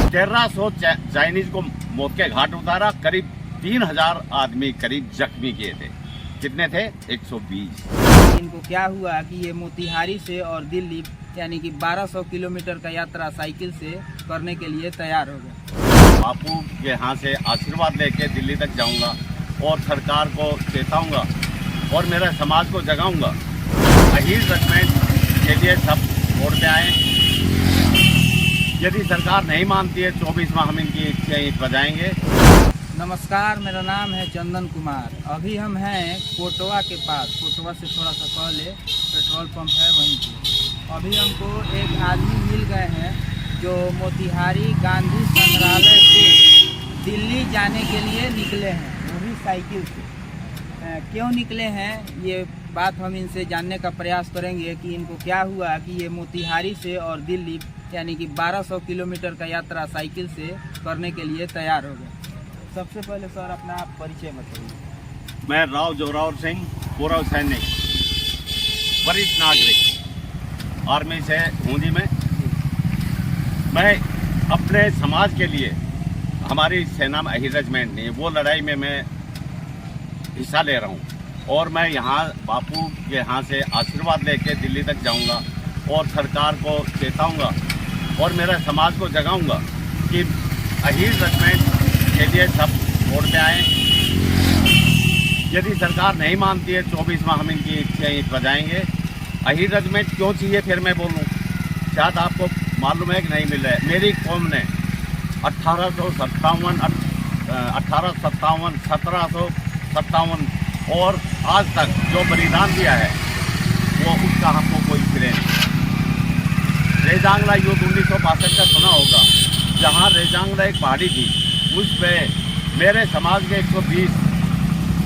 1300 Chinese को मौत के घाट उतारा। करीब 3000 आदमी करीब जख्मी किए थे। कितने थे? 120। इनको क्या हुआ कि ये मोतिहारी से और दिल्ली यानी कि 1200 किलोमीटर का यात्रा साइकिल से करने के लिए तैयार हो गए। बापू के यहाँ से आशीर्वाद लेके दिल्ली तक जाऊंगा और सरकार को चेताऊंगा और मेरे समाज को जगाऊंगा। अहीर रेजिमेंट के लिए सब वोट पे आए। यदि सरकार नहीं मानती है 24वां हम इनकी इच्छाएं बजाएंगे। नमस्कार, मेरा नाम है चंदन कुमार। अभी हम हैं कोटवा के पास। कोटवा से थोड़ा सा पहले पेट्रोल पंप है, वहीं पे अभी हमको एक आदमी मिल गए हैं जो मोतिहारी गांधी संग्रहालय से दिल्ली जाने के लिए निकले हैं, वो भी साइकिल से। क्यों निकले हैं ये बात हम इनसे जानने का प्रयास करेंगे कि इनको क्या हुआ कि ये मोतिहारी से और दिल्ली यानी कि 1200 किलोमीटर का यात्रा साइकिल से करने के लिए तैयार हो गए। सबसे पहले सर अपना आप परिचय बताइए। मैं राव जोरावर सिंह, पूर्व सैनिक, वरिष्ठ नागरिक, आर्मी से बूंदी में। मैं अपने समाज के लिए, हमारी सेना में अहीर रेजिमेंट नहीं, वो लड़ाई में मैं हिस्सा ले रहा हूँ और मैं यहाँ बापू के यहाँ से आशीर्वाद लेके दिल्ली तक जाऊँगा और सरकार को चेताऊँगा और मेरे समाज को जगाऊँगा कि अहीर रेजिमेंट के लिए सब वोट पे आए। यदि सरकार नहीं मानती है 24वां हम इनकी इच्छाएं बजाएंगे। अहीर रेजिमेंट क्यों चाहिए फिर मैं बोलूँ, शायद आपको मालूम है कि नहीं मिल रहा है। मेरी कौम ने 1857, 1757 और आज तक जो बलिदान दिया है वो उसका हमको कोई श्रेय नहीं। रेजांगला युद्ध 1962 का सुना होगा, जहाँ रेजांगला एक पहाड़ी थी, उस पे मेरे समाज के 120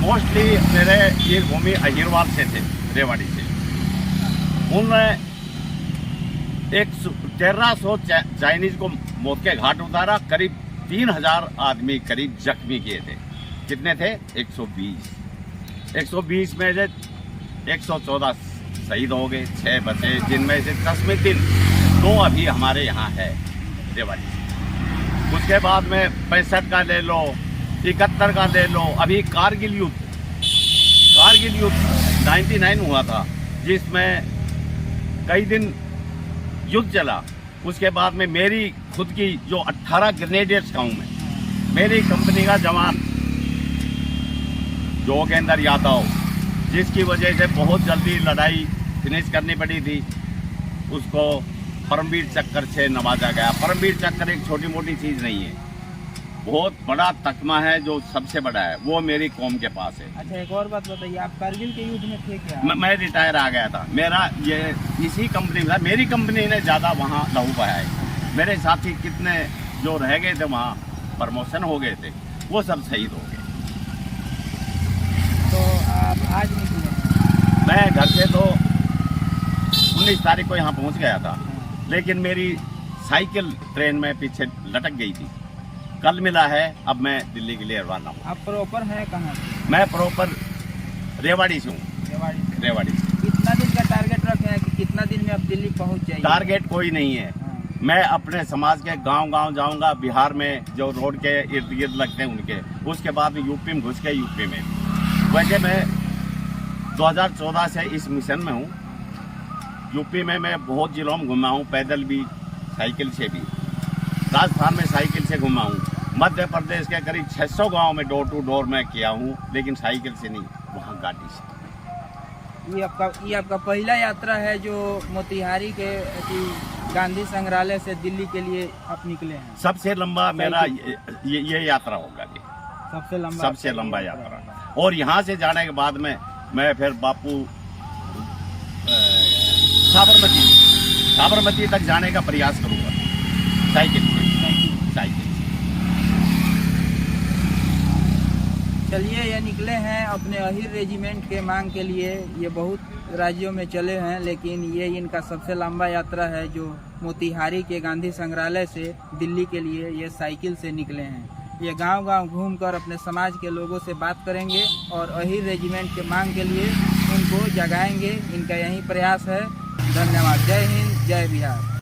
मोस्टली मेरे ये भूमि अहीरवाल से थे, रेवाड़ी से। उन्होंने 1300 चाइनीज को मौत के घाट उतारा। करीब 3000 आदमी करीब जख्मी किए थे। कितने थे? 120। 120 में से 114 शहीद हो गए, 6 बचे, जिनमें से 10 में 2 अभी हमारे यहाँ है रेवाड़ी। उसके बाद में 65 का ले लो, 71 का ले लो। अभी कारगिल युद्ध 99 हुआ था, जिसमें कई दिन युद्ध चला। उसके बाद में मेरी खुद की जो 18 ग्रेनेडियर्स का हूँ मैं, मेरी कंपनी का जवान जोगेंद्र यादव, जिसकी वजह से बहुत जल्दी लड़ाई फिनिश करनी पड़ी थी, उसको परमवीर चक्र से नवाजा गया। परमवीर चक्र एक छोटी मोटी चीज़ नहीं है, बहुत बड़ा तकमा है जो सबसे बड़ा है, वो मेरी कौम के पास है। अच्छा, एक और बात बताइए, आप कारगिल के युद्ध में थे क्या? मैं रिटायर आ गया था। मेरा ये इसी कंपनी में, मेरी कंपनी ने ज़्यादा वहाँ लहू बहाया है। मेरे साथी कितने जो रह गए थे वहाँ, प्रमोशन हो गए थे, वो सब शहीद हो गए। तो आप आज निकले? मैं घर से तो 19 तारीख को यहाँ पहुँच गया था, लेकिन मेरी साइकिल ट्रेन में पीछे लटक गई थी। कल मिला है, अब मैं दिल्ली के लिए रवाना हूँ। आप प्रॉपर हैं कहाँ से? मैं प्रॉपर रेवाड़ी से हूँ। रेवाड़ी से। कितना दिन का टारगेट रखे हैं कि कितना दिन में आप दिल्ली पहुँच जाएंगे? टारगेट कोई नहीं है। मैं अपने समाज के गांव जाऊंगा, बिहार में जो रोड के इर्द गिर्द लगते हैं उनके, उसके बाद यूपी में घुस के यूपी में। वैसे मैं 2014 से इस मिशन में हूँ। यूपी में मैं बहुत जिलों में घुमा हूँ, पैदल भी, साइकिल से भी। राजस्थान में साइकिल से घुमा हूँ। मध्य प्रदेश के करीब 600 गांव में डोर टू डोर मैं किया हूँ, लेकिन साइकिल से नहीं, वहाँ गाड़ी से। ये आपका पहला यात्रा है जो मोतिहारी के गांधी संग्रहालय से दिल्ली के लिए आप निकले हैं? सबसे लंबा मेरा ये यात्रा होगा। ये सबसे लंबा यात्रा। और यहाँ से जाने के बाद में मैं फिर बापू साबरमती तक जाने का प्रयास करूँगा साइकिल से। चलिए, ये निकले हैं अपने अहीर रेजिमेंट के मांग के लिए। ये बहुत राज्यों में चले हैं, लेकिन ये इनका सबसे लंबा यात्रा है जो मोतिहारी के गांधी संग्रहालय से दिल्ली के लिए ये साइकिल से निकले हैं। ये गांव-गांव घूमकर अपने समाज के लोगों से बात करेंगे और अहीर रेजिमेंट के मांग के लिए उनको जगाएंगे। इनका यही प्रयास है। धन्यवाद। जय हिंद, जय बिहार।